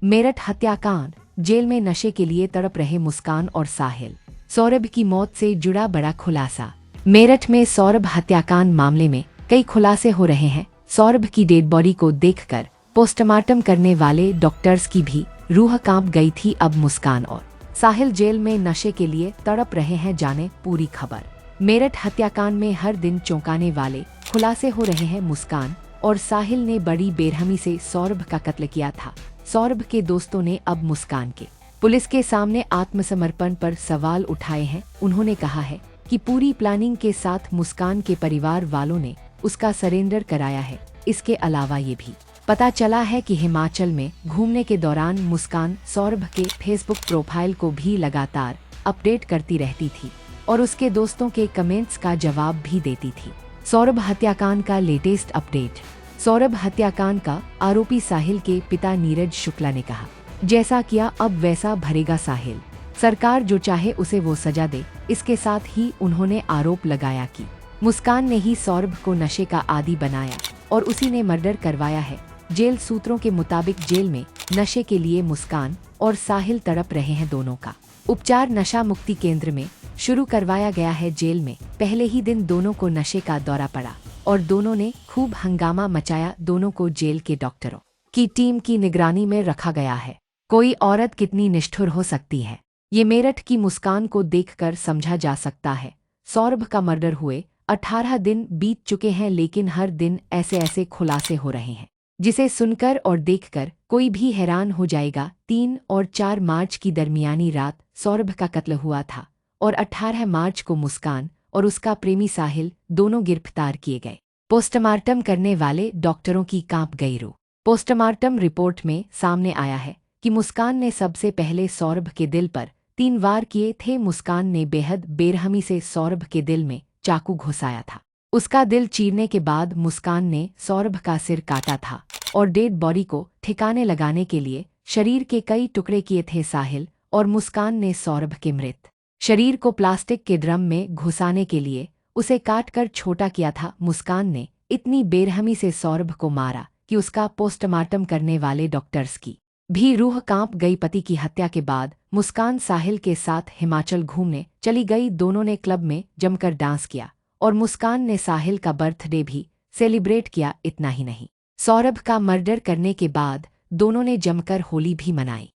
मेरठ हत्याकांड, जेल में नशे के लिए तड़प रहे मुस्कान और साहिल। सौरभ की मौत से जुड़ा बड़ा खुलासा। मेरठ में सौरभ हत्याकांड मामले में कई खुलासे हो रहे हैं। सौरभ की डेड बॉडी को देखकर पोस्टमार्टम करने वाले डॉक्टर्स की भी रूह कांप गई थी। अब मुस्कान और साहिल जेल में नशे के लिए तड़प रहे हैं, जाने पूरी खबर। मेरठ हत्याकांड में हर दिन चौंकाने वाले खुलासे हो रहे हैं। मुस्कान और साहिल ने बड़ी बेरहमी से सौरभ का कत्ल किया था। सौरभ के दोस्तों ने अब मुस्कान के पुलिस के सामने आत्मसमर्पण पर सवाल उठाए हैं। उन्होंने कहा है कि पूरी प्लानिंग के साथ मुस्कान के परिवार वालों ने उसका सरेंडर कराया है। इसके अलावा ये भी पता चला है कि हिमाचल में घूमने के दौरान मुस्कान सौरभ के फेसबुक प्रोफाइल को भी लगातार अपडेट करती रहती थी और उसके दोस्तों के कमेंट्स का जवाब भी देती थी। सौरभ हत्याकांड का लेटेस्ट अपडेट। सौरभ हत्याकांड का आरोपी साहिल के पिता नीरज शुक्ला ने कहा, जैसा किया अब वैसा भरेगा साहिल। सरकार जो चाहे उसे वो सजा दे। इसके साथ ही उन्होंने आरोप लगाया कि मुस्कान ने ही सौरभ को नशे का आदी बनाया और उसी ने मर्डर करवाया है। जेल सूत्रों के मुताबिक जेल में नशे के लिए मुस्कान और साहिल तड़प रहे हैं। दोनों का उपचार नशा मुक्ति केंद्र में शुरू करवाया गया है। जेल में पहले ही दिन दोनों को नशे का दौरा पड़ा और दोनों ने खूब हंगामा मचाया। दोनों को जेल के डॉक्टरों की टीम की निगरानी में रखा गया है। कोई औरत कितनी निष्ठुर हो सकती है, ये मेरठ की मुस्कान को देखकर समझा जा सकता है। सौरभ का मर्डर हुए 18 दिन बीत चुके हैं, लेकिन हर दिन ऐसे ऐसे खुलासे हो रहे हैं जिसे सुनकर और देखकर कोई भी हैरान हो जाएगा। 3 और 4 मार्च की दरमियानी रात सौरभ का कत्ल हुआ था और 18 मार्च को मुस्कान और उसका प्रेमी साहिल दोनों गिरफ्तार किए गए। पोस्टमार्टम करने वाले डॉक्टरों की कांप गई रूह। पोस्टमार्टम रिपोर्ट में सामने आया है कि मुस्कान ने सबसे पहले सौरभ के दिल पर 3 वार किए थे। मुस्कान ने बेहद बेरहमी से सौरभ के दिल में चाकू घुसाया था। उसका दिल चीरने के बाद मुस्कान ने सौरभ का सिर काटा था और डेड बॉडी को ठिकाने लगाने के लिए शरीर के कई टुकड़े किए थे। साहिल और मुस्कान ने सौरभ के मृत शरीर को प्लास्टिक के ड्रम में घुसाने के लिए उसे काटकर छोटा किया था। मुस्कान ने इतनी बेरहमी से सौरभ को मारा कि उसका पोस्टमार्टम करने वाले डॉक्टर्स की भी रूह कांप गई। पति की हत्या के बाद मुस्कान साहिल के साथ हिमाचल घूमने चली गई। दोनों ने क्लब में जमकर डांस किया और मुस्कान ने साहिल का बर्थडे भी सेलिब्रेट किया। इतना ही नहीं, सौरभ का मर्डर करने के बाद दोनों ने जमकर होली भी मनाई।